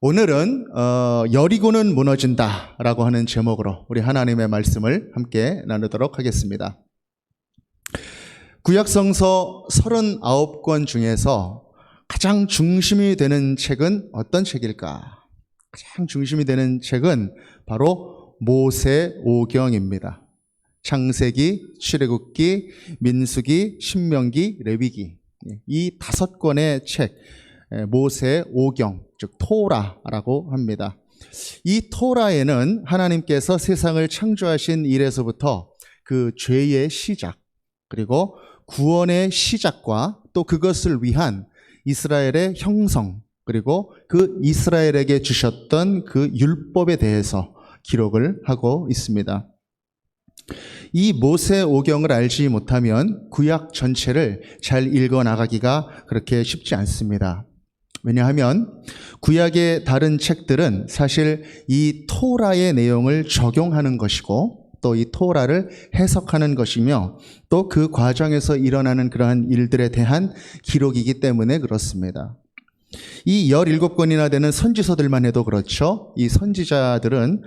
오늘은 여리고는 무너진다 라고 하는 제목으로 우리 하나님의 말씀을 함께 나누도록 하겠습니다. 구약성서 39권 중에서 가장 중심이 되는 책은 어떤 책일까? 가장 중심이 되는 책은 바로 모세오경입니다. 창세기, 출애굽기, 민수기, 신명기, 레위기, 이 5권의 책, 모세오경, 즉 토라라고 합니다. 이 토라에는 하나님께서 세상을 창조하신 이래서부터 그 죄의 시작, 그리고 구원의 시작과 또 그것을 위한 이스라엘의 형성, 그리고 그 이스라엘에게 주셨던 그 율법에 대해서 기록을 하고 있습니다. 이 모세오경을 알지 못하면 구약 전체를 잘 읽어 나가기가 그렇게 쉽지 않습니다. 왜냐하면 구약의 다른 책들은 사실 이 토라의 내용을 적용하는 것이고 또 이 토라를 해석하는 것이며 또 그 과정에서 일어나는 그러한 일들에 대한 기록이기 때문에 그렇습니다. 이 17권이나 되는 선지서들만 해도 그렇죠. 이 선지자들은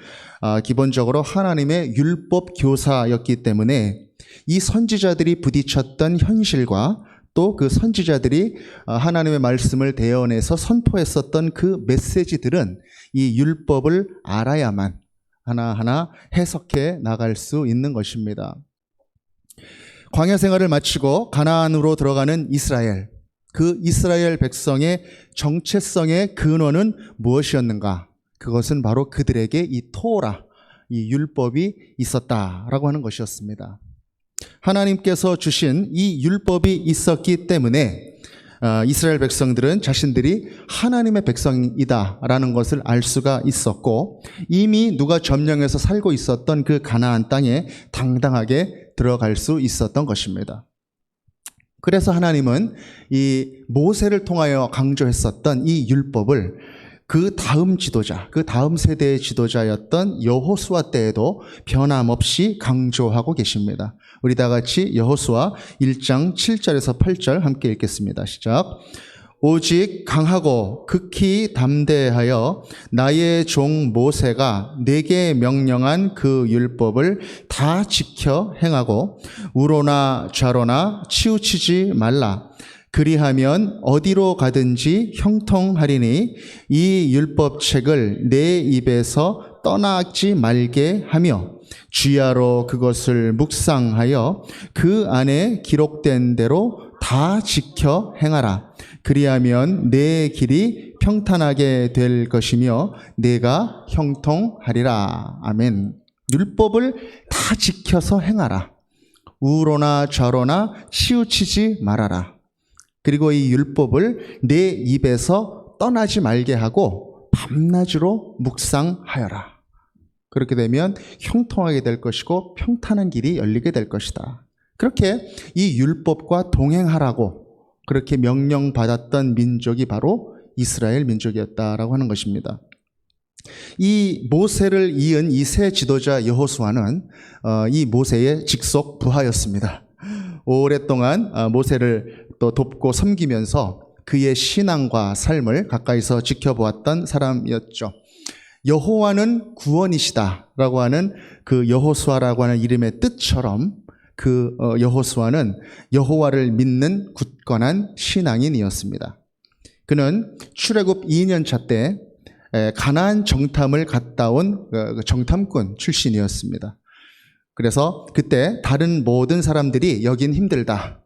기본적으로 하나님의 율법 교사였기 때문에 이 선지자들이 부딪혔던 현실과 또 그 선지자들이 하나님의 말씀을 대언해서 선포했었던 그 메시지들은 이 율법을 알아야만 하나하나 해석해 나갈 수 있는 것입니다. 광야 생활을 마치고 가나안으로 들어가는 이스라엘, 그 이스라엘 백성의 정체성의 근원은 무엇이었는가? 그것은 바로 그들에게 이 토라, 이 율법이 있었다라고 하는 것이었습니다. 하나님께서 주신 이 율법이 있었기 때문에 이스라엘 백성들은 자신들이 하나님의 백성이다라는 것을 알 수가 있었고 이미 누가 점령해서 살고 있었던 그 가나안 땅에 당당하게 들어갈 수 있었던 것입니다. 그래서 하나님은 이 모세를 통하여 강조했었던 이 율법을 그 다음 지도자, 그 다음 세대의 지도자였던 여호수아 때에도 변함없이 강조하고 계십니다. 우리 다 같이 여호수아 1장 7절에서 8절 함께 읽겠습니다. 시작. 오직 강하고 극히 담대하여 나의 종 모세가 내게 명령한 그 율법을 다 지켜 행하고 우로나 좌로나 치우치지 말라. 그리하면 어디로 가든지 형통하리니 이 율법책을 내 입에서 떠나지 말게 하며 주야로 그것을 묵상하여 그 안에 기록된 대로 다 지켜 행하라. 그리하면 내 길이 평탄하게 될 것이며 내가 형통하리라. 아멘. 율법을 다 지켜서 행하라. 우로나 좌로나 치우치지 말아라. 그리고 이 율법을 내 입에서 떠나지 말게 하고 밤낮으로 묵상하여라. 그렇게 되면 형통하게 될 것이고 평탄한 길이 열리게 될 것이다. 그렇게 이 율법과 동행하라고 그렇게 명령받았던 민족이 바로 이스라엘 민족이었다라고 하는 것입니다. 이 모세를 이은 이 새 지도자 여호수아는 이 모세의 직속 부하였습니다. 오랫동안 모세를 또 돕고 섬기면서 그의 신앙과 삶을 가까이서 지켜보았던 사람이었죠. 여호와는 구원이시다라고 하는 그 여호수아라고 하는 이름의 뜻처럼 그 여호수아는 여호와를 믿는 굳건한 신앙인이었습니다. 그는 출애굽 2년 차 때 가나안 정탐을 갔다 온 정탐꾼 출신이었습니다. 그래서 그때 다른 모든 사람들이 여긴 힘들다.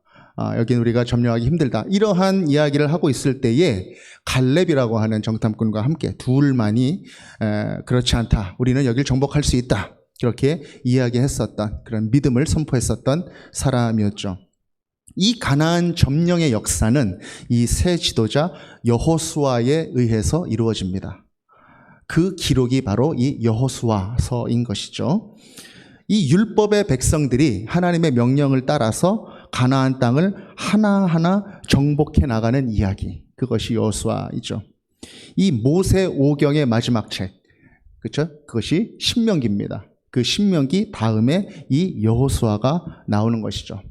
여긴 우리가 점령하기 힘들다. 이러한 이야기를 하고 있을 때에 갈렙이라고 하는 정탐꾼과 함께 둘만이 그렇지 않다. 우리는 여길 정복할 수 있다. 그렇게 이야기했었던 그런 믿음을 선포했었던 사람이었죠. 이 가나안 점령의 역사는 이 새 지도자 여호수아에 의해서 이루어집니다. 그 기록이 바로 이 여호수아서인 것이죠. 이 율법의 백성들이 하나님의 명령을 따라서 가나안 땅을 하나하나 정복해 나가는 이야기, 그것이 여호수아이죠. 이 모세오경의 마지막 책, 그렇죠? 그것이 신명기입니다. 그 신명기 다음에 이 여호수아가 나오는 것이죠.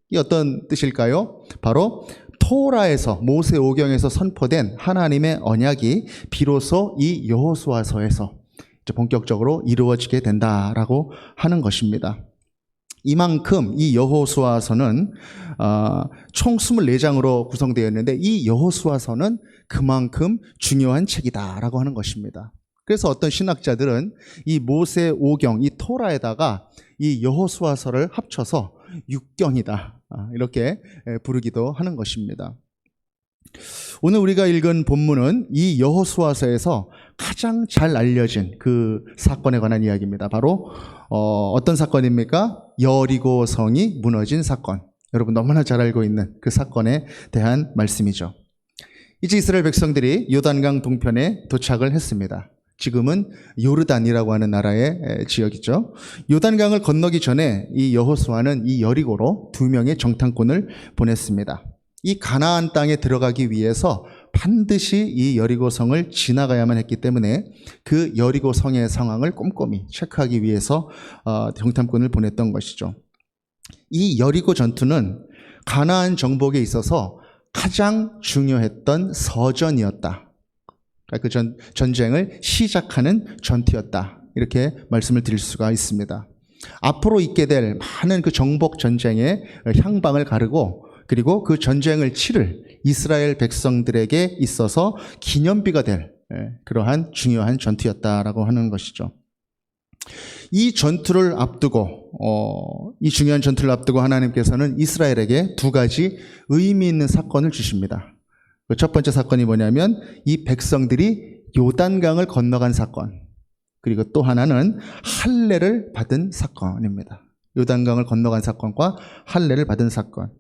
이 어떤 뜻일까요? 바로 토라에서 모세 오경에서 선포된 하나님의 언약이 비로소 이 여호수아서에서 본격적으로 이루어지게 된다라고 하는 것입니다. 이만큼 이 여호수아서는 총 24장으로 구성되어 있는데 이 여호수아서는 그만큼 중요한 책이다라고 하는 것입니다. 그래서 어떤 신학자들은 이 모세 오경, 이 토라에다가 이 여호수아서를 합쳐서 육경이다 이렇게 부르기도 하는 것입니다. 오늘 우리가 읽은 본문은 이 여호수아서에서 가장 잘 알려진 그 사건에 관한 이야기입니다. 바로 어떤 사건입니까? 여리고 성이 무너진 사건. 여러분 너무나 잘 알고 있는 그 사건에 대한 말씀이죠. 이제 이스라엘 백성들이 요단강 동편에 도착을 했습니다. 지금은 요르단이라고 하는 나라의 지역이죠. 요단강을 건너기 전에 이 여호수아는 이 여리고로 2명의 정탐꾼을 보냈습니다. 이 가나안 땅에 들어가기 위해서 반드시 이 여리고 성을 지나가야만 했기 때문에 그 여리고 성의 상황을 꼼꼼히 체크하기 위해서 정탐꾼을 보냈던 것이죠. 이 여리고 전투는 가나안 정복에 있어서 가장 중요했던 서전이었다. 그 전쟁을 시작하는 전투였다. 이렇게 말씀을 드릴 수가 있습니다. 앞으로 있게 될 많은 그 정복 전쟁의 향방을 가르고 그리고 그 전쟁을 치를 이스라엘 백성들에게 있어서 기념비가 될 그러한 중요한 전투였다라고 하는 것이죠. 이 전투를 앞두고 이 중요한 전투를 앞두고 하나님께서는 이스라엘에게 2가지 의미 있는 사건을 주십니다. 그 첫 번째 사건이 뭐냐면 이 백성들이 요단강을 건너간 사건, 그리고 또 하나는 할례를 받은 사건입니다. 요단강을 건너간 사건과 할례를 받은 사건.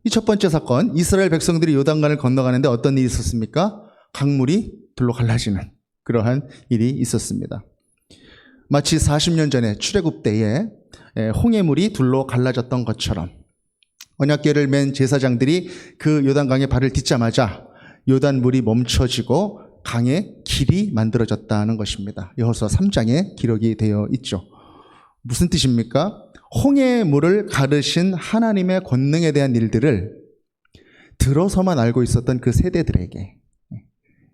이 첫 번째 사건, 이스라엘 백성들이 요단강을 건너가는데 어떤 일이 있었습니까? 강물이 둘로 갈라지는 그러한 일이 있었습니다. 마치 40년 전에 출애굽 때에 홍해물이 둘로 갈라졌던 것처럼 언약궤를 맨 제사장들이 그 요단강에 발을 딛자마자 요단물이 멈춰지고 강에 길이 만들어졌다는 것입니다. 여호수아 3장에 기록이 되어 있죠. 무슨 뜻입니까? 홍해물을 가르신 하나님의 권능에 대한 일들을 들어서만 알고 있었던 그 세대들에게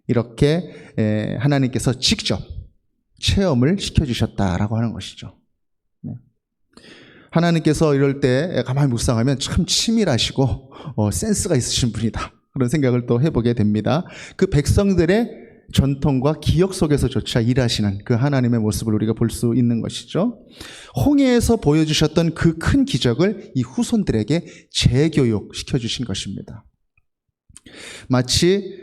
이렇게 하나님께서 직접 체험을 시켜주셨다라고 하는 것이죠. 하나님께서 이럴 때 가만히 묵상하면 참 치밀하시고 센스가 있으신 분이다. 그런 생각을 또 해보게 됩니다. 그 백성들의 전통과 기억 속에서조차 일하시는 그 하나님의 모습을 우리가 볼 수 있는 것이죠. 홍해에서 보여주셨던 그 큰 기적을 이 후손들에게 재교육시켜 주신 것입니다. 마치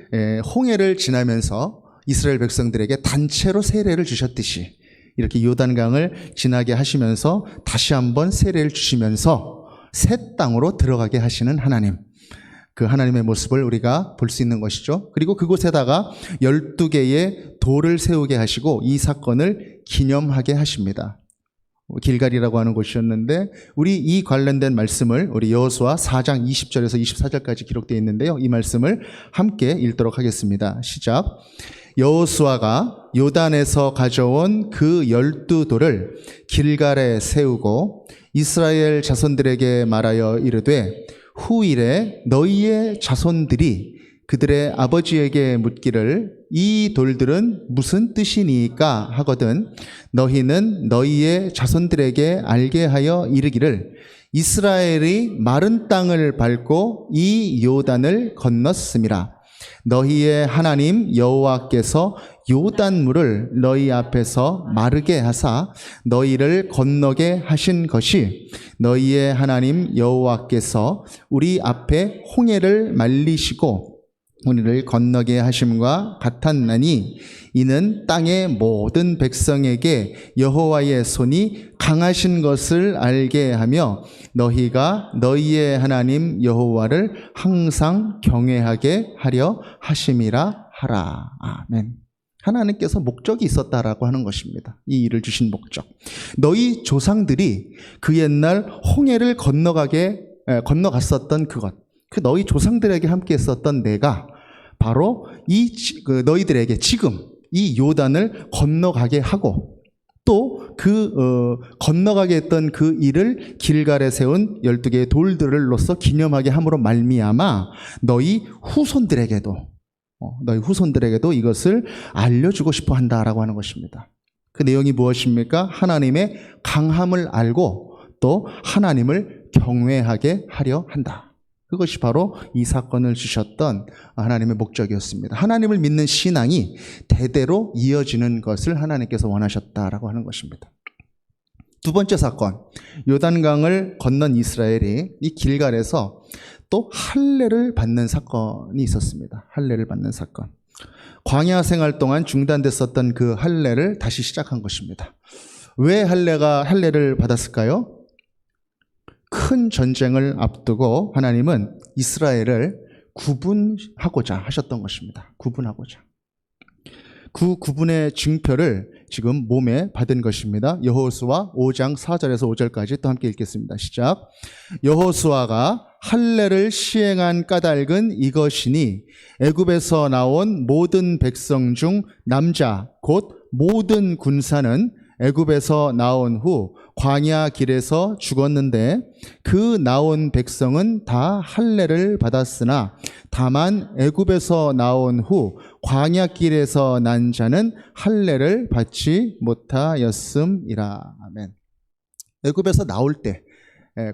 홍해를 지나면서 이스라엘 백성들에게 단체로 세례를 주셨듯이 이렇게 요단강을 지나게 하시면서 다시 한번 세례를 주시면서 새 땅으로 들어가게 하시는 하나님, 그 하나님의 모습을 우리가 볼 수 있는 것이죠. 그리고 그곳에다가 12개의 돌을 세우게 하시고 이 사건을 기념하게 하십니다. 길갈이라고 하는 곳이었는데 우리 이 관련된 말씀을 우리 여호수아 4장 20절에서 24절까지 기록되어 있는데요. 이 말씀을 함께 읽도록 하겠습니다. 시작. 여호수아가 요단에서 가져온 그 12돌을 길갈에 세우고 이스라엘 자손들에게 말하여 이르되 후일에 너희의 자손들이 그들의 아버지에게 묻기를 이 돌들은 무슨 뜻이니까 하거든 너희는 너희의 자손들에게 알게 하여 이르기를 이스라엘이 마른 땅을 밟고 이 요단을 건넜음이라. 너희의 하나님 여호와께서 요단물을 너희 앞에서 마르게 하사 너희를 건너게 하신 것이 너희의 하나님 여호와께서 우리 앞에 홍해를 말리시고 우리를 건너게 하심과 같았나니 이는 땅의 모든 백성에게 여호와의 손이 강하신 것을 알게 하며 너희가 너희의 하나님 여호와를 항상 경외하게 하려 하심이라 하라. 아멘. 하나님께서 목적이 있었다라고 하는 것입니다. 이 일을 주신 목적. 너희 조상들이 그 옛날 홍해를 건너갔었던 그것, 그 너희 조상들에게 함께 했었던 내가 바로 너희들에게 지금 이 요단을 건너가게 하고 또 건너가게 했던 그 일을 길갈에 세운 12개의 돌들로서 기념하게 함으로 말미암아 너희 후손들에게도 이것을 알려주고 싶어 한다라고 하는 것입니다. 그 내용이 무엇입니까? 하나님의 강함을 알고 또 하나님을 경외하게 하려 한다. 그것이 바로 이 사건을 주셨던 하나님의 목적이었습니다. 하나님을 믿는 신앙이 대대로 이어지는 것을 하나님께서 원하셨다라고 하는 것입니다. 두 번째 사건, 요단강을 건넌 이스라엘이 이 길갈에서 또 할례를 받는 사건이 있었습니다. 할례를 받는 사건. 광야 생활 동안 중단됐었던 그 할례를 다시 시작한 것입니다. 왜 할례를 받았을까요? 큰 전쟁을 앞두고 하나님은 이스라엘을 구분하고자 하셨던 것입니다. 구분하고자. 그 구분의 증표를 지금 몸에 받은 것입니다. 여호수아 5장 4절에서 5절까지 또 함께 읽겠습니다. 시작. 여호수아가 할례를 시행한 까닭은 이것이니 애굽에서 나온 모든 백성 중 남자 곧 모든 군사는 애굽에서 나온 후 광야 길에서 죽었는데 그 나온 백성은 다 할례를 받았으나 다만 애굽에서 나온 후 광야 길에서 난 자는 할례를 받지 못하였음이라. 아멘. 애굽에서 나올 때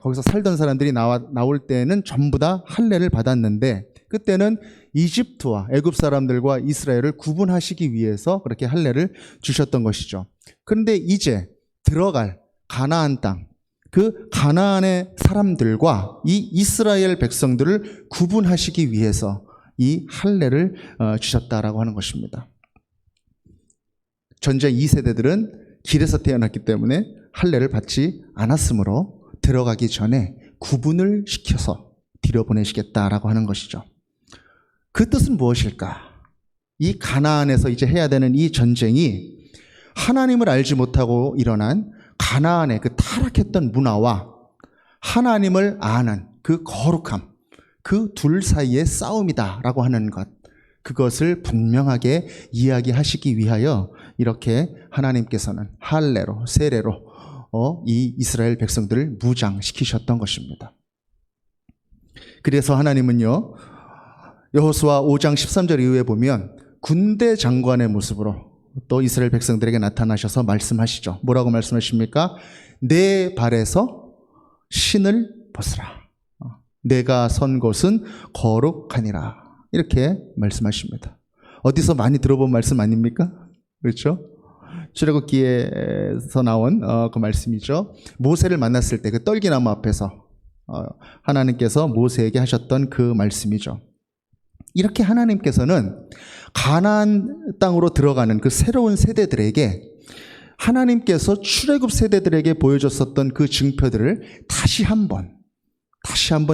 거기서 살던 사람들이 나올 때는 전부 다 할례를 받았는데 그때는 이집트와 애굽 사람들과 이스라엘을 구분하시기 위해서 그렇게 할례를 주셨던 것이죠. 그런데 이제 들어갈 가나안 땅, 그 가나안의 사람들과 이 이스라엘 백성들을 구분하시기 위해서 이 할례를 주셨다라고 하는 것입니다. 전쟁 2세대들은 길에서 태어났기 때문에 할례를 받지 않았으므로 들어가기 전에 구분을 시켜서 들여보내시겠다라고 하는 것이죠. 그 뜻은 무엇일까? 이 가나안에서 이제 해야 되는 이 전쟁이 하나님을 알지 못하고 일어난 가나안의 그 타락했던 문화와 하나님을 아는 그 거룩함, 그 둘 사이의 싸움이다라고 하는 것, 그것을 분명하게 이야기하시기 위하여 이렇게 하나님께서는 할례로, 세례로 이 이스라엘 백성들을 무장시키셨던 것입니다. 그래서 하나님은요, 여호수아 5장 13절 이후에 보면 군대 장관의 모습으로 또 이스라엘 백성들에게 나타나셔서 말씀하시죠. 뭐라고 말씀하십니까? 내 발에서 신을 벗으라. 내가 선 곳은 거룩하니라. 이렇게 말씀하십니다. 어디서 많이 들어본 말씀 아닙니까? 그렇죠? 출애굽기에서 나온 그 말씀이죠. 모세를 만났을 때 그 떨기나무 앞에서 하나님께서 모세에게 하셨던 그 말씀이죠. 이렇게 하나님께서는 가나안 땅으로 들어가는 그 새로운 세대들에게 하나님께서 출애굽 세대들에게 보여줬었던 그 증표들을 다시 한번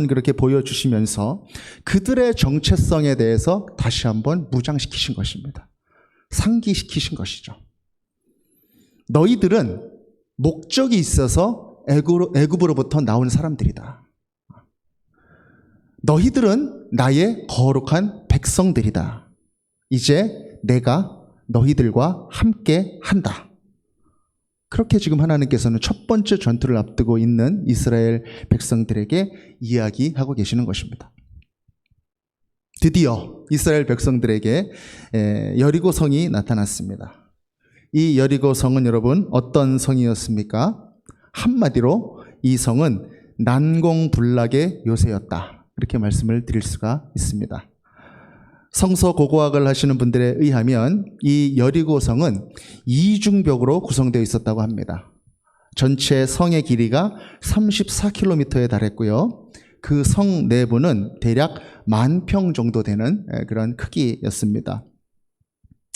그렇게 보여주시면서 그들의 정체성에 대해서 다시 한번 무장시키신 것입니다. 상기시키신 것이죠. 너희들은 목적이 있어서 애굽으로부터 나온 사람들이다. 너희들은 나의 거룩한 백성들이다. 이제 내가 너희들과 함께 한다. 그렇게 지금 하나님께서는 첫 번째 전투를 앞두고 있는 이스라엘 백성들에게 이야기하고 계시는 것입니다. 드디어 이스라엘 백성들에게 여리고 성이 나타났습니다. 이 여리고 성은 여러분 어떤 성이었습니까? 한마디로 이 성은 난공불락의 요새였다. 이렇게 말씀을 드릴 수가 있습니다. 성서 고고학을 하시는 분들에 의하면 이 여리고성은 이중벽으로 구성되어 있었다고 합니다. 전체 성의 길이가 34km에 달했고요. 그 성 내부는 대략 10,000평 정도 되는 그런 크기였습니다.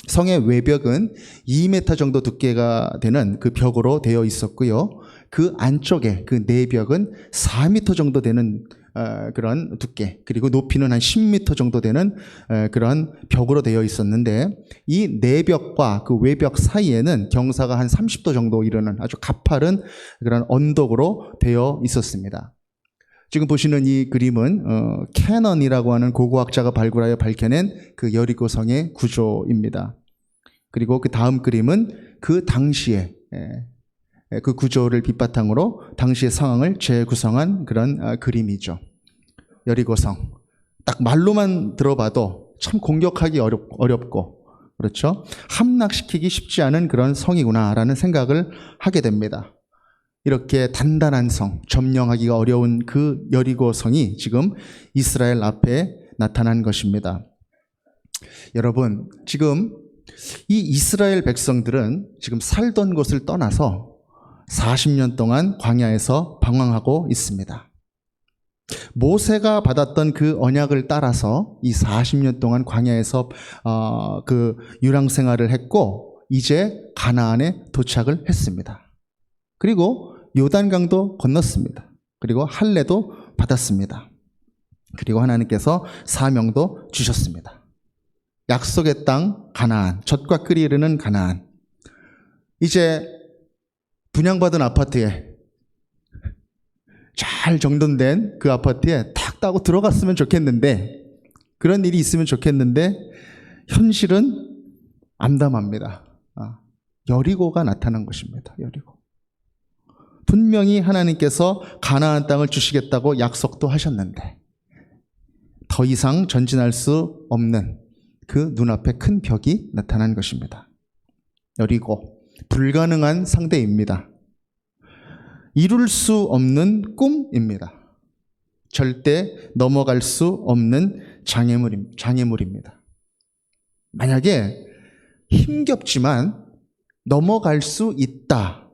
성의 외벽은 2m 정도 두께가 되는 그 벽으로 되어 있었고요. 그 안쪽에 그 내벽은 4m 정도 되는 그런 두께, 그리고 높이는 한 10m 정도 되는 그런 벽으로 되어 있었는데 이 내벽과 그 외벽 사이에는 경사가 한 30도 정도 이르는 아주 가파른 그런 언덕으로 되어 있었습니다. 지금 보시는 이 그림은 캐넌이라고 하는 고고학자가 발굴하여 밝혀낸 그 여리고성의 구조입니다. 그리고 그 다음 그림은 그 당시에 그 구조를 밑바탕으로 당시의 상황을 재구성한 그런 그림이죠. 여리고성. 딱 말로만 들어봐도 참 공격하기 어렵고, 그렇죠? 함락시키기 쉽지 않은 그런 성이구나라는 생각을 하게 됩니다. 이렇게 단단한 성, 점령하기가 어려운 그 여리고성이 지금 이스라엘 앞에 나타난 것입니다. 여러분, 지금 이 이스라엘 백성들은 지금 살던 곳을 떠나서 40년 동안 광야에서 방황하고 있습니다. 모세가 받았던 그 언약을 따라서 이 40년 동안 광야에서 그 유랑 생활을 했고, 이제 가나안에 도착을 했습니다. 그리고 요단강도 건넜습니다. 그리고 할례도 받았습니다. 그리고 하나님께서 사명도 주셨습니다. 약속의 땅 가나안, 젖과 꿀이 흐르는 가나안. 이제 분양받은 아파트에, 잘 정돈된 그 아파트에 탁 따고 들어갔으면 좋겠는데, 그런 일이 있으면 좋겠는데 현실은 암담합니다. 여리고가 나타난 것입니다. 여리고. 분명히 하나님께서 가나안 땅을 주시겠다고 약속도 하셨는데 더 이상 전진할 수 없는 그 눈앞에 큰 벽이 나타난 것입니다. 여리고, 불가능한 상대입니다. 이룰 수 없는 꿈입니다. 절대 넘어갈 수 없는 장애물입니다. 만약에 힘겹지만 넘어갈 수 있다,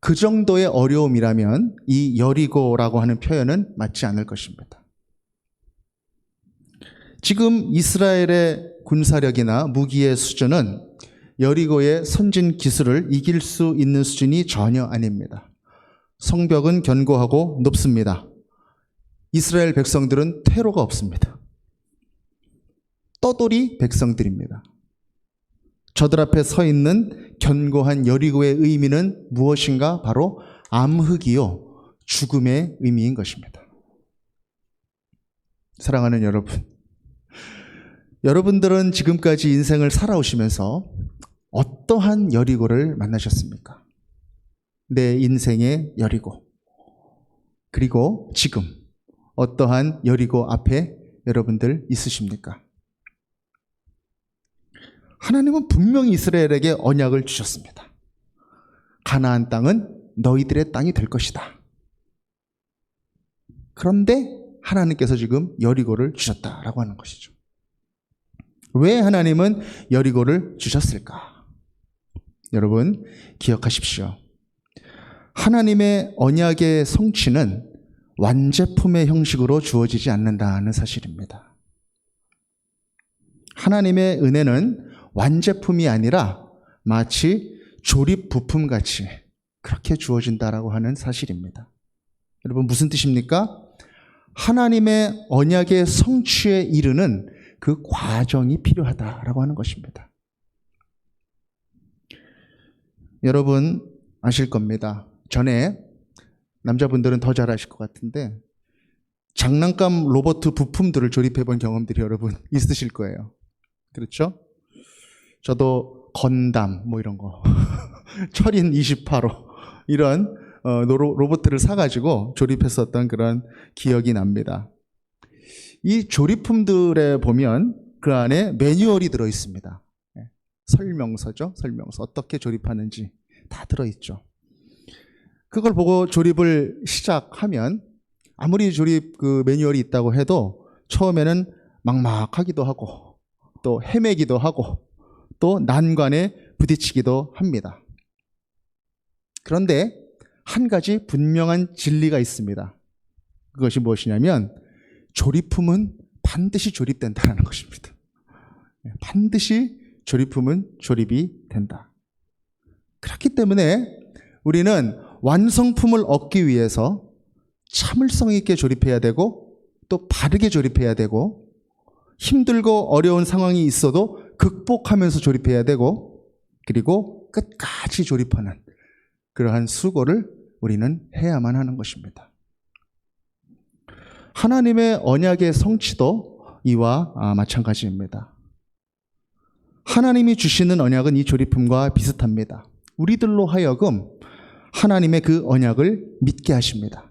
그 정도의 어려움이라면 이 여리고라고 하는 표현은 맞지 않을 것입니다. 지금 이스라엘의 군사력이나 무기의 수준은 여리고의 선진 기술을 이길 수 있는 수준이 전혀 아닙니다. 성벽은 견고하고 높습니다. 이스라엘 백성들은 퇴로가 없습니다. 떠돌이 백성들입니다. 저들 앞에 서 있는 견고한 여리고의 의미는 무엇인가? 바로 암흑이요, 죽음의 의미인 것입니다. 사랑하는 여러분, 여러분들은 지금까지 인생을 살아오시면서 어떠한 여리고를 만나셨습니까? 내 인생의 여리고. 그리고 지금 어떠한 여리고 앞에 여러분들 있으십니까? 하나님은 분명히 이스라엘에게 언약을 주셨습니다. 가나안 땅은 너희들의 땅이 될 것이다. 그런데 하나님께서 지금 여리고를 주셨다라고 하는 것이죠. 왜 하나님은 여리고를 주셨을까? 여러분, 기억하십시오. 하나님의 언약의 성취는 완제품의 형식으로 주어지지 않는다는 사실입니다. 하나님의 은혜는 완제품이 아니라 마치 조립 부품같이 그렇게 주어진다라고 하는 사실입니다. 여러분, 무슨 뜻입니까? 하나님의 언약의 성취에 이르는 그 과정이 필요하다라고 하는 것입니다. 여러분 아실 겁니다. 전에 남자분들은 더 잘 아실 것 같은데 장난감 로봇 부품들을 조립해 본 경험들이 여러분 있으실 거예요. 그렇죠? 저도 건담 뭐 이런 거 철인 28호 이런 로봇들을 사가지고 조립했었던 그런 기억이 납니다. 이 조립품들에 보면 그 안에 매뉴얼이 들어있습니다. 설명서죠. 설명서. 어떻게 조립하는지 다 들어있죠. 그걸 보고 조립을 시작하면 아무리 조립 그 매뉴얼이 있다고 해도 처음에는 막막하기도 하고 또 헤매기도 하고 또 난관에 부딪히기도 합니다. 그런데 한 가지 분명한 진리가 있습니다. 그것이 무엇이냐면 조립품은 반드시 조립된다는 것입니다. 반드시 조립품은 조립이 된다. 그렇기 때문에 우리는 완성품을 얻기 위해서 참을성 있게 조립해야 되고 또 바르게 조립해야 되고 힘들고 어려운 상황이 있어도 극복하면서 조립해야 되고 그리고 끝까지 조립하는 그러한 수고를 우리는 해야만 하는 것입니다. 하나님의 언약의 성취도 이와 마찬가지입니다. 하나님이 주시는 언약은 이 조립품과 비슷합니다. 우리들로 하여금 하나님의 그 언약을 믿게 하십니다.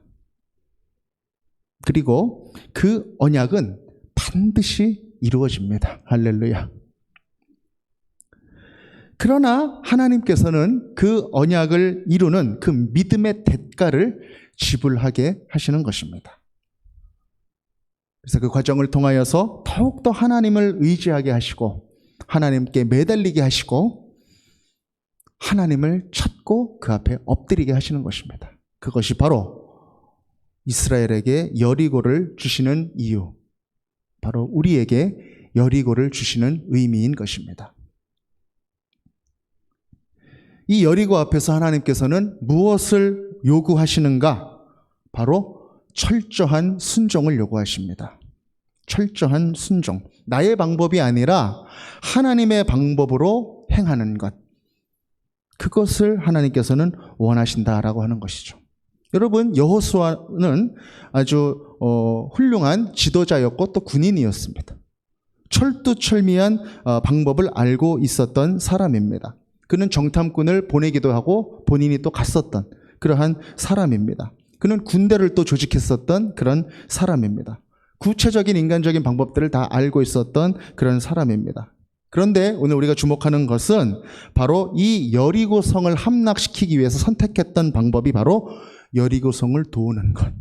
그리고 그 언약은 반드시 이루어집니다. 할렐루야. 그러나 하나님께서는 그 언약을 이루는 그 믿음의 대가를 지불하게 하시는 것입니다. 그래서 그 과정을 통하여서 더욱더 하나님을 의지하게 하시고 하나님께 매달리게 하시고 하나님을 찾고 그 앞에 엎드리게 하시는 것입니다. 그것이 바로 이스라엘에게 여리고를 주시는 이유, 바로 우리에게 여리고를 주시는 의미인 것입니다. 이 여리고 앞에서 하나님께서는 무엇을 요구하시는가? 바로 철저한 순종을 요구하십니다. 철저한 순종. 나의 방법이 아니라 하나님의 방법으로 행하는 것. 그것을 하나님께서는 원하신다라고 하는 것이죠. 여러분, 여호수아는 아주 훌륭한 지도자였고 또 군인이었습니다. 철두철미한 방법을 알고 있었던 사람입니다. 그는 정탐꾼을 보내기도 하고 본인이 또 갔었던 그러한 사람입니다. 그는 군대를 또 조직했었던 그런 사람입니다. 구체적인 인간적인 방법들을 다 알고 있었던 그런 사람입니다. 그런데 오늘 우리가 주목하는 것은 바로 이 여리고성을 함락시키기 위해서 선택했던 방법이 바로 여리고성을 도는 것.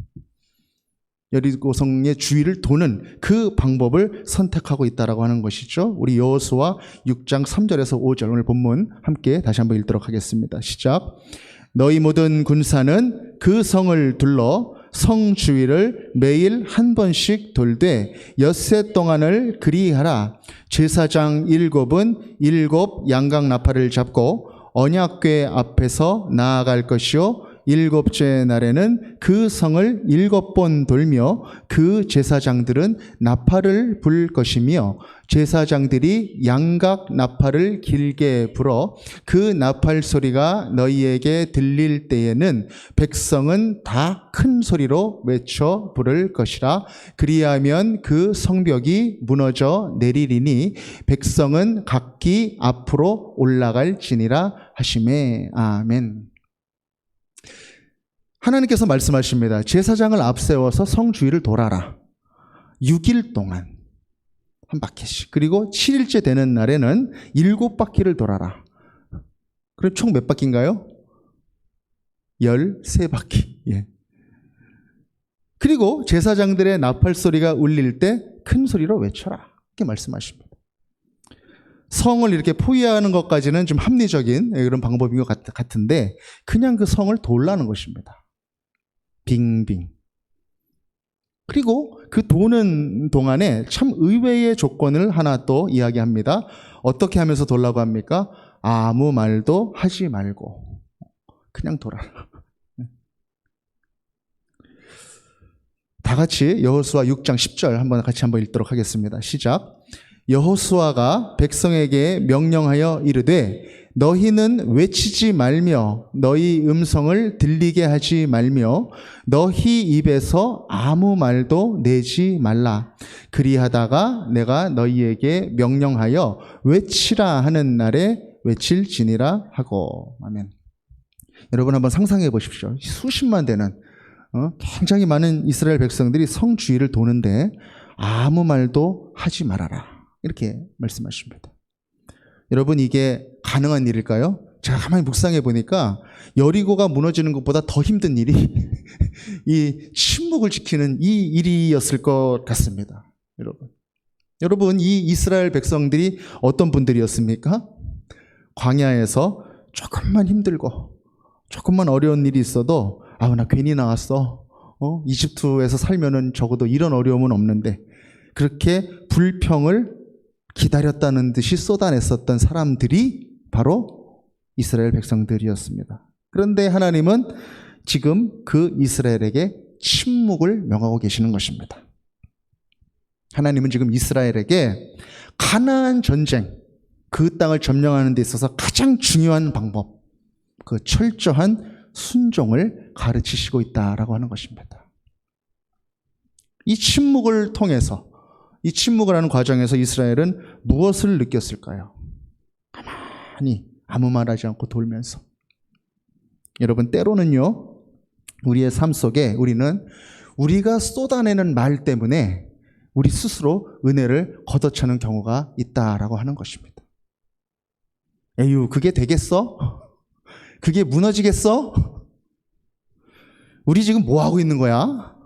여리고성의 주위를 도는 그 방법을 선택하고 있다라고 하는 것이죠. 우리 여호수아 6장 3절에서 5절 오늘 본문 함께 다시 한번 읽도록 하겠습니다. 시작. 너희 모든 군사는 그 성을 둘러 성 주위를 매일 한 번씩 돌되 엿새 동안을 그리하라. 제사장 7은 7 양각 나팔을 잡고 언약궤 앞에서 나아갈 것이요 7째 날에는 그 성을 7번 돌며 그 제사장들은 나팔을 불 것이며 제사장들이 양각 나팔을 길게 불어 그 나팔 소리가 너희에게 들릴 때에는 백성은 다 큰 소리로 외쳐 부를 것이라. 그리하면 그 성벽이 무너져 내리리니 백성은 각기 앞으로 올라갈지니라 하시매. 아멘. 하나님께서 말씀하십니다. 제사장을 앞세워서 성 주위를 돌아라. 6일 동안 한 바퀴씩. 그리고 7일째 되는 날에는 7바퀴를 돌아라. 그럼 총 몇 바퀴인가요? 13바퀴. 예. 그리고 제사장들의 나팔 소리가 울릴 때 큰 소리로 외쳐라. 이렇게 말씀하십니다. 성을 이렇게 포위하는 것까지는 좀 합리적인 그런 방법인 것 같은데 그냥 그 성을 돌라는 것입니다. 빙빙. 그리고 그 도는 동안에 참 의외의 조건을 하나 또 이야기합니다. 어떻게 하면서 돌라고 합니까? 아무 말도 하지 말고 그냥 돌아라. 다 같이 여호수아 6장 10절 같이 한번 읽도록 하겠습니다. 시작. 여호수아가 백성에게 명령하여 이르되 너희는 외치지 말며 너희 음성을 들리게 하지 말며 너희 입에서 아무 말도 내지 말라. 그리하다가 내가 너희에게 명령하여 외치라 하는 날에 외칠지니라 하고. 아멘. 여러분 한번 상상해 보십시오. 수십만 되는 굉장히 많은 이스라엘 백성들이 성 주위를 도는데 아무 말도 하지 말아라. 이렇게 말씀하십니다. 여러분 이게 가능한 일일까요? 제가 가만히 묵상해 보니까 여리고가 무너지는 것보다 더 힘든 일이 이 침묵을 지키는 이 일이었을 것 같습니다. 여러분 이 이스라엘 백성들이 어떤 분들이었습니까? 광야에서 조금만 힘들고 조금만 어려운 일이 있어도 아우 나 괜히 나왔어. 이집트에서 살면은 적어도 이런 어려움은 없는데 그렇게 불평을 기다렸다는 듯이 쏟아냈었던 사람들이 바로 이스라엘 백성들이었습니다. 그런데 하나님은 지금 그 이스라엘에게 침묵을 명하고 계시는 것입니다. 하나님은 지금 이스라엘에게 가나안 전쟁, 그 땅을 점령하는 데 있어서 가장 중요한 방법, 그 철저한 순종을 가르치시고 있다라고 하는 것입니다. 이 침묵을 통해서, 이 침묵을 하는 과정에서 이스라엘은 무엇을 느꼈을까요? 가만히 아무 말 하지 않고 돌면서 여러분, 때로는요, 우리의 삶 속에 우리는 우리가 쏟아내는 말 때문에 우리 스스로 은혜를 걷어차는 경우가 있다라고 하는 것입니다. 에휴, 그게 되겠어? 그게 무너지겠어? 우리 지금 뭐 하고 있는 거야?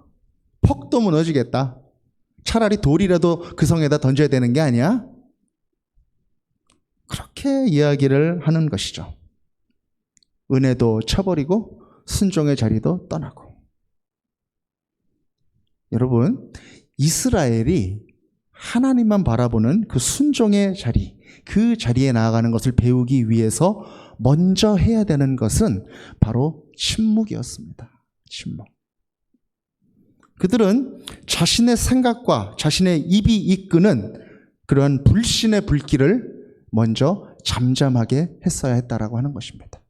퍽도 무너지겠다. 차라리 돌이라도 그 성에다 던져야 되는 게 아니야? 그렇게 이야기를 하는 것이죠. 은혜도 쳐버리고 순종의 자리도 떠나고. 여러분, 이스라엘이 하나님만 바라보는 그 순종의 자리, 그 자리에 나아가는 것을 배우기 위해서 먼저 해야 되는 것은 바로 침묵이었습니다. 침묵. 그들은 자신의 생각과 자신의 입이 이끄는 그러한 불신의 불길을 먼저 잠잠하게 했어야 했다라고 하는 것입니다.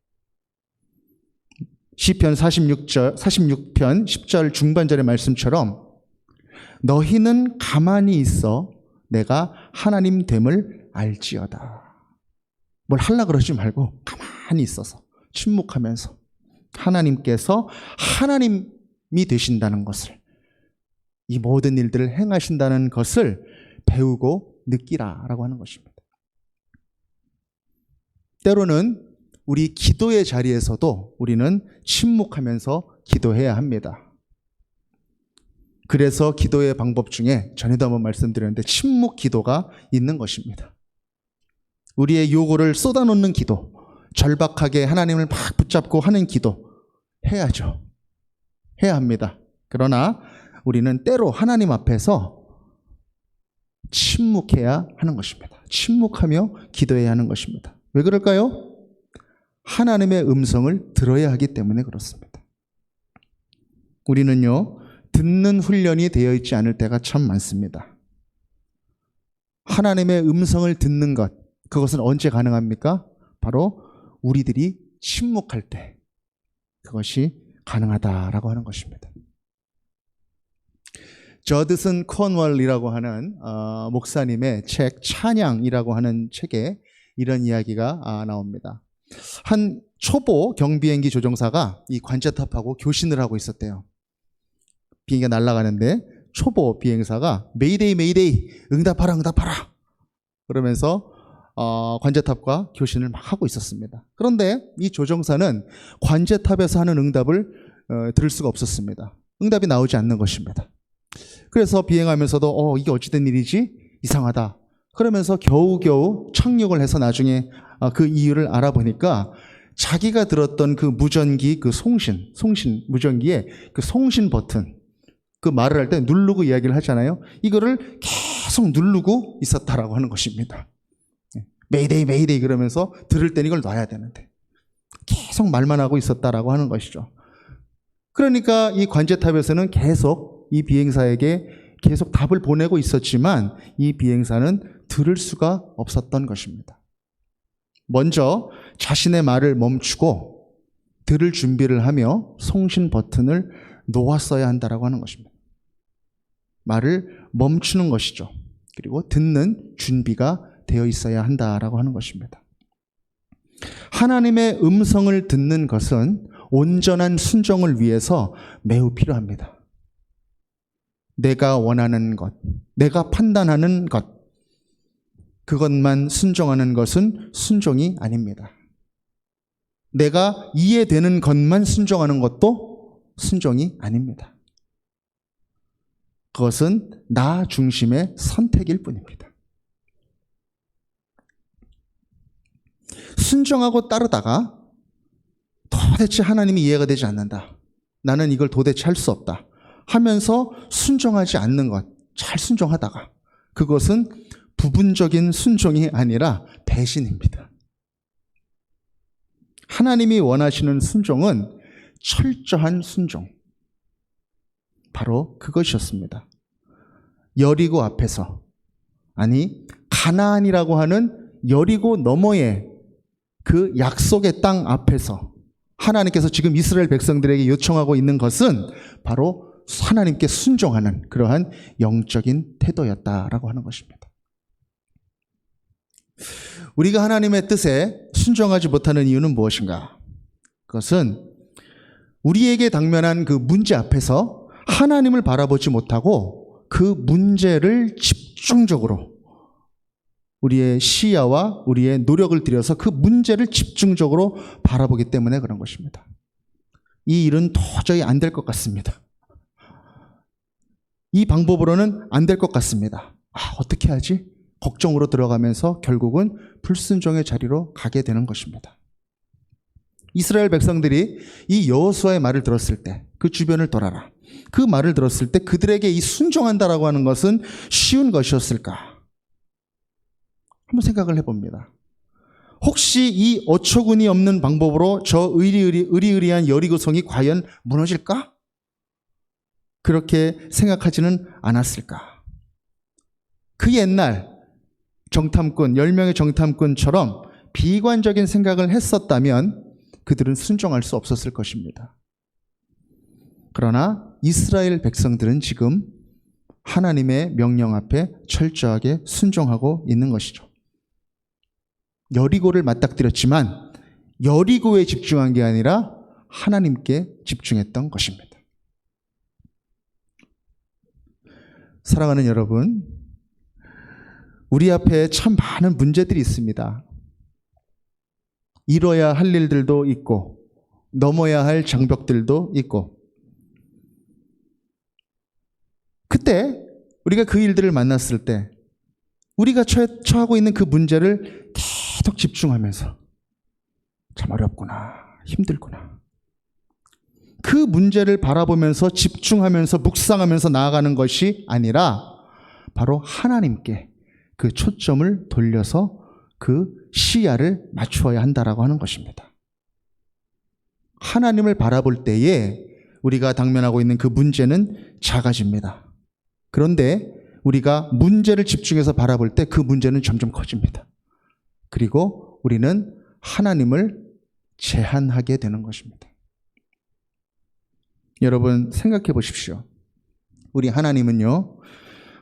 시편 46편 10절 중반절의 말씀처럼 너희는 가만히 있어 내가 하나님 됨을 알지어다. 뭘 하려고 그러지 말고 가만히 있어서 침묵하면서 하나님께서 하나님이 되신다는 것을, 이 모든 일들을 행하신다는 것을 배우고 느끼라라고 하는 것입니다. 때로는 우리 기도의 자리에서도 우리는 침묵하면서 기도해야 합니다. 그래서 기도의 방법 중에 전에도 한번 말씀드렸는데 침묵 기도가 있는 것입니다. 우리의 요구를 쏟아놓는 기도, 절박하게 하나님을 막 붙잡고 하는 기도 해야죠. 해야 합니다. 그러나 우리는 때로 하나님 앞에서 침묵해야 하는 것입니다. 침묵하며 기도해야 하는 것입니다. 왜 그럴까요? 하나님의 음성을 들어야 하기 때문에 그렇습니다. 우리는요, 듣는 훈련이 되어 있지 않을 때가 참 많습니다. 하나님의 음성을 듣는 것, 그것은 언제 가능합니까? 바로 우리들이 침묵할 때 그것이 가능하다라고 하는 것입니다. 저드슨 코언월이라고 하는 목사님의 책 찬양이라고 하는 책에 이런 이야기가 나옵니다. 한 초보 경비행기 조종사가 이 관제탑하고 교신을 하고 있었대요. 비행기가 날아가는데 초보 비행사가 메이데이 메이데이 응답하라 응답하라 그러면서 관제탑과 교신을 막 하고 있었습니다. 그런데 이 조종사는 관제탑에서 하는 응답을 들을 수가 없었습니다. 응답이 나오지 않는 것입니다. 그래서 비행하면서도 이게 어찌된 일이지? 이상하다. 그러면서 겨우겨우 착륙을 해서 나중에 그 이유를 알아보니까 자기가 들었던 그 무전기, 그 송신 무전기에 그 송신 버튼, 그 말을 할 때 누르고 이야기를 하잖아요. 이거를 계속 누르고 있었다라고 하는 것입니다. 메이데이 메이데이 그러면서 들을 때는 이걸 놔야 되는데 계속 말만 하고 있었다라고 하는 것이죠. 그러니까 이 관제탑에서는 계속 이 비행사에게 계속 답을 보내고 있었지만 이 비행사는 들을 수가 없었던 것입니다. 먼저 자신의 말을 멈추고 들을 준비를 하며 송신 버튼을 놓았어야 한다라고 하는 것입니다. 말을 멈추는 것이죠. 그리고 듣는 준비가 되어 있어야 한다라고 하는 것입니다. 하나님의 음성을 듣는 것은 온전한 순종을 위해서 매우 필요합니다. 내가 원하는 것, 내가 판단하는 것, 그것만 순종하는 것은 순종이 아닙니다. 내가 이해되는 것만 순종하는 것도 순종이 아닙니다. 그것은 나 중심의 선택일 뿐입니다. 순종하고 따르다가 도대체 하나님이 이해가 되지 않는다. 나는 이걸 도대체 할 수 없다. 하면서 순종하지 않는 것, 잘 순종하다가 그것은 부분적인 순종이 아니라 배신입니다. 하나님이 원하시는 순종은 철저한 순종. 바로 그것이었습니다. 여리고 앞에서, 아니 가나안이라고 하는 여리고 너머의 그 약속의 땅 앞에서 하나님께서 지금 이스라엘 백성들에게 요청하고 있는 것은 바로 하나님께 순종하는 그러한 영적인 태도였다라고 하는 것입니다. 우리가 하나님의 뜻에 순종하지 못하는 이유는 무엇인가? 그것은 우리에게 당면한 그 문제 앞에서 하나님을 바라보지 못하고 그 문제를 집중적으로 우리의 시야와 우리의 노력을 들여서 그 문제를 집중적으로 바라보기 때문에 그런 것입니다. 이 일은 도저히 안 될 것 같습니다. 이 방법으로는 안 될 것 같습니다. 어떻게 하지? 걱정으로 들어가면서 결국은 불순종의 자리로 가게 되는 것입니다. 이스라엘 백성들이 이 여호수아의 말을 들었을 때, 그 주변을 돌아라, 그 말을 들었을 때 그들에게 이 순종한다라고 하는 것은 쉬운 것이었을까? 한번 생각을 해봅니다. 혹시 이 어처구니 없는 방법으로 저 의리의리한 여리고성이 과연 무너질까? 그렇게 생각하지는 않았을까? 그 옛날 정탐꾼, 10명의 정탐꾼처럼 비관적인 생각을 했었다면 그들은 순종할 수 없었을 것입니다. 그러나 이스라엘 백성들은 지금 하나님의 명령 앞에 철저하게 순종하고 있는 것이죠. 여리고를 맞닥뜨렸지만 여리고에 집중한 게 아니라 하나님께 집중했던 것입니다. 사랑하는 여러분, 우리 앞에 참 많은 문제들이 있습니다. 이뤄야 할 일들도 있고 넘어야 할 장벽들도 있고, 그때 우리가 그 일들을 만났을 때 우리가 처하고 있는 그 문제를 계속 집중하면서 참 어렵구나, 힘들구나, 그 문제를 바라보면서 집중하면서 묵상하면서 나아가는 것이 아니라 바로 하나님께 그 초점을 돌려서 그 시야를 맞추어야 한다라고 하는 것입니다. 하나님을 바라볼 때에 우리가 당면하고 있는 그 문제는 작아집니다. 그런데 우리가 문제를 집중해서 바라볼 때 그 문제는 점점 커집니다. 그리고 우리는 하나님을 제한하게 되는 것입니다. 여러분 생각해 보십시오. 우리 하나님은요,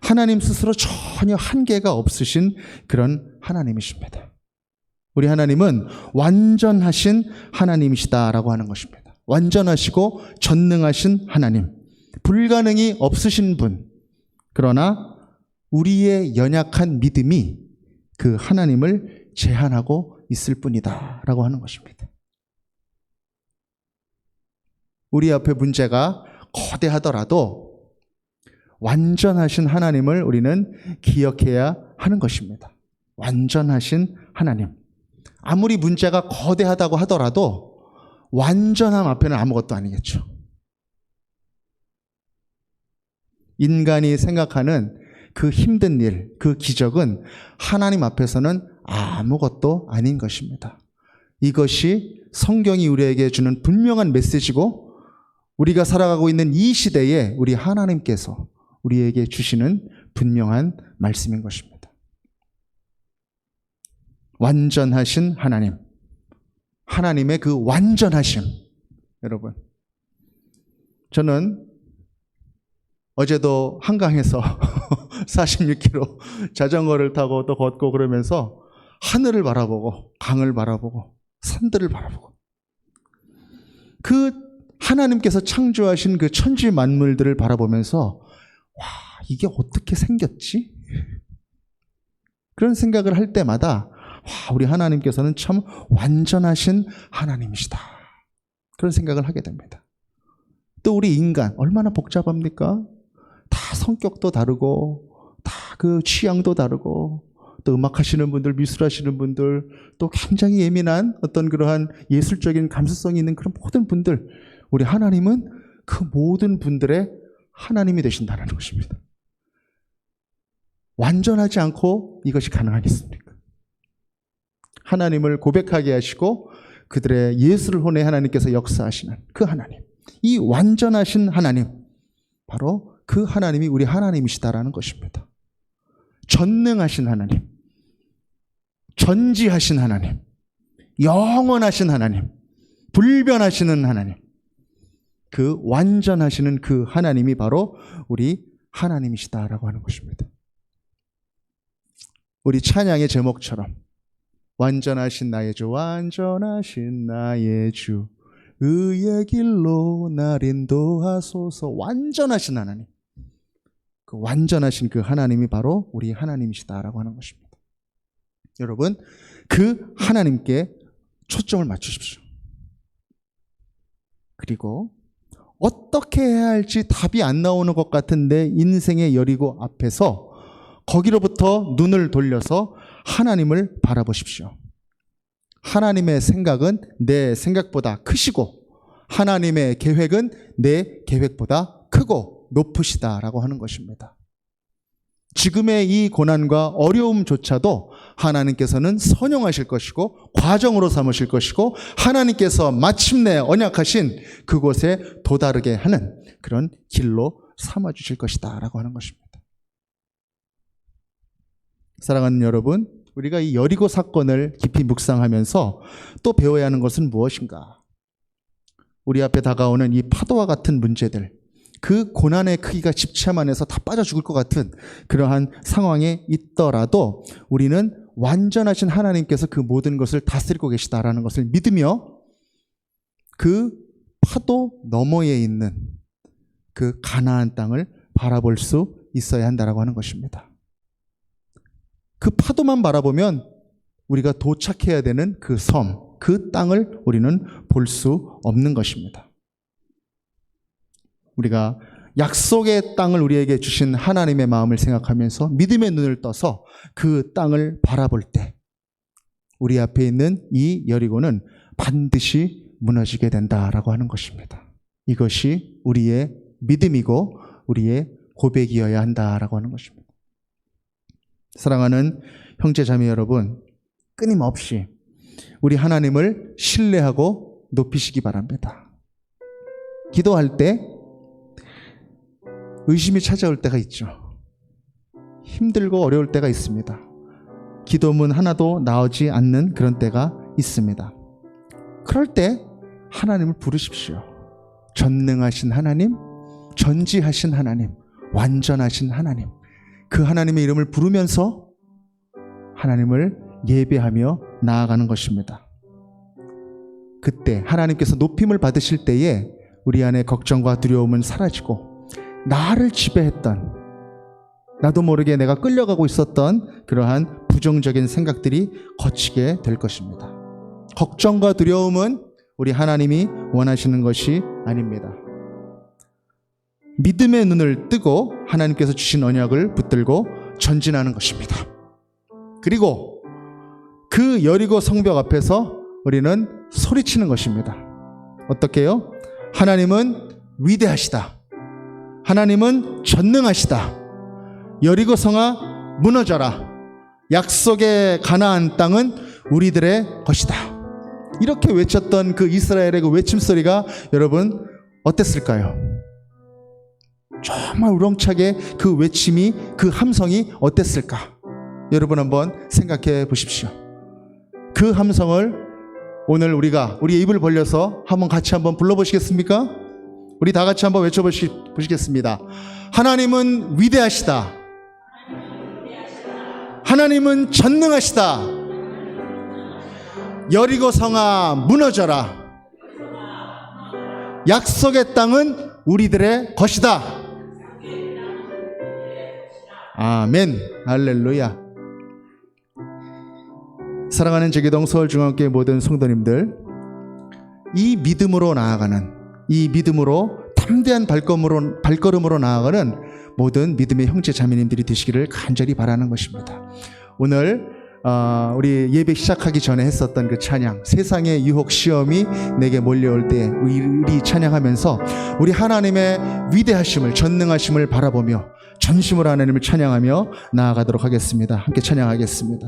하나님 스스로 전혀 한계가 없으신 그런 하나님이십니다. 우리 하나님은 완전하신 하나님이시다라고 하는 것입니다. 완전하시고 전능하신 하나님, 불가능이 없으신 분. 그러나 우리의 연약한 믿음이 그 하나님을 제한하고 있을 뿐이다 라고 하는 것입니다. 우리 앞에 문제가 거대하더라도 완전하신 하나님을 우리는 기억해야 하는 것입니다. 완전하신 하나님. 아무리 문제가 거대하다고 하더라도 완전함 앞에는 아무것도 아니겠죠. 인간이 생각하는 그 힘든 일, 그 기적은 하나님 앞에서는 아무것도 아닌 것입니다. 이것이 성경이 우리에게 주는 분명한 메시지고, 우리가 살아가고 있는 이 시대에 우리 하나님께서 우리에게 주시는 분명한 말씀인 것입니다. 완전하신 하나님, 하나님의 그 완전하심. 여러분, 저는 어제도 한강에서 46km 자전거를 타고 또 걷고 그러면서 하늘을 바라보고 강을 바라보고 산들을 바라보고 그 하나님께서 창조하신 그 천지 만물들을 바라보면서 와, 이게 어떻게 생겼지? 그런 생각을 할 때마다 와, 우리 하나님께서는 참 완전하신 하나님이시다, 그런 생각을 하게 됩니다. 또 우리 인간 얼마나 복잡합니까? 다 성격도 다르고 다 그 취향도 다르고, 또 음악하시는 분들, 미술하시는 분들, 또 굉장히 예민한 어떤 그러한 예술적인 감수성이 있는 그런 모든 분들, 우리 하나님은 그 모든 분들의 하나님이 되신다는 것입니다. 완전하지 않고 이것이 가능하겠습니까? 하나님을 고백하게 하시고 그들의 예수를 혼내 하나님께서 역사하시는 그 하나님, 이 완전하신 하나님, 바로 그 하나님이 우리 하나님이시다라는 것입니다. 전능하신 하나님, 전지하신 하나님, 영원하신 하나님, 불변하시는 하나님, 그 완전하시는 그 하나님이 바로 우리 하나님이시다라고 하는 것입니다. 우리 찬양의 제목처럼 완전하신 나의 주, 완전하신 나의 주, 의의 길로 날 인도하소서. 완전하신 하나님, 그 완전하신 그 하나님이 바로 우리 하나님이시다라고 하는 것입니다. 여러분, 그 하나님께 초점을 맞추십시오. 그리고 어떻게 해야 할지 답이 안 나오는 것 같은데 인생의 여리고 앞에서 거기로부터 눈을 돌려서 하나님을 바라보십시오. 하나님의 생각은 내 생각보다 크시고 하나님의 계획은 내 계획보다 크고 높으시다라고 하는 것입니다. 지금의 이 고난과 어려움조차도 하나님께서는 선용하실 것이고 과정으로 삼으실 것이고 하나님께서 마침내 언약하신 그곳에 도다르게 하는 그런 길로 삼아주실 것이다 라고 하는 것입니다. 사랑하는 여러분, 우리가 이 여리고 사건을 깊이 묵상하면서 또 배워야 하는 것은 무엇인가? 우리 앞에 다가오는 이 파도와 같은 문제들, 그 고난의 크기가 집참 안에서 다 빠져 죽을 것 같은 그러한 상황에 있더라도 우리는 완전하신 하나님께서 그 모든 것을 다스리고 계시다라는 것을 믿으며 그 파도 너머에 있는 그 가나안 땅을 바라볼 수 있어야 한다라고 하는 것입니다. 그 파도만 바라보면 우리가 도착해야 되는 그 섬, 그 땅을 우리는 볼 수 없는 것입니다. 우리가 약속의 땅을 우리에게 주신 하나님의 마음을 생각하면서 믿음의 눈을 떠서 그 땅을 바라볼 때 우리 앞에 있는 이 여리고는 반드시 무너지게 된다라고 하는 것입니다. 이것이 우리의 믿음이고 우리의 고백이어야 한다라고 하는 것입니다. 사랑하는 형제 자매 여러분, 끊임없이 우리 하나님을 신뢰하고 높이시기 바랍니다. 기도할 때 의심이 찾아올 때가 있죠. 힘들고 어려울 때가 있습니다. 기도문 하나도 나오지 않는 그런 때가 있습니다. 그럴 때 하나님을 부르십시오. 전능하신 하나님, 전지하신 하나님, 완전하신 하나님, 그 하나님의 이름을 부르면서 하나님을 예배하며 나아가는 것입니다. 그때 하나님께서 높임을 받으실 때에 우리 안에 걱정과 두려움은 사라지고 나를 지배했던, 나도 모르게 내가 끌려가고 있었던 그러한 부정적인 생각들이 거치게 될 것입니다. 걱정과 두려움은 우리 하나님이 원하시는 것이 아닙니다. 믿음의 눈을 뜨고 하나님께서 주신 언약을 붙들고 전진하는 것입니다. 그리고 그 여리고 성벽 앞에서 우리는 소리치는 것입니다. 어떻게요? 하나님은 위대하시다. 하나님은 전능하시다. 여리고 성아 무너져라. 약속의 가나안 땅은 우리들의 것이다. 이렇게 외쳤던 그 이스라엘의 그 외침소리가 여러분 어땠을까요? 정말 우렁차게 그 외침이, 그 함성이 어땠을까? 여러분 한번 생각해 보십시오. 그 함성을 오늘 우리의 입을 벌려서 같이 한번 불러보시겠습니까? 우리 다 같이 한번 외쳐보시겠습니다. 하나님은 위대하시다. 하나님은 전능하시다. 여리고 성아 무너져라. 약속의 땅은 우리들의 것이다. 아멘. 할렐루야. 사랑하는 제기동 서울중앙교회 모든 성도님들, 이 믿음으로 나아가는, 이 믿음으로 담대한 발걸음으로 나아가는 모든 믿음의 형제 자매님들이 되시기를 간절히 바라는 것입니다. 오늘 우리 예배 시작하기 전에 했었던 그 찬양, 세상의 유혹 시험이 내게 몰려올 때 우리 찬양하면서 우리 하나님의 위대하심을, 전능하심을 바라보며 전심으로 하나님을 찬양하며 나아가도록 하겠습니다. 함께 찬양하겠습니다.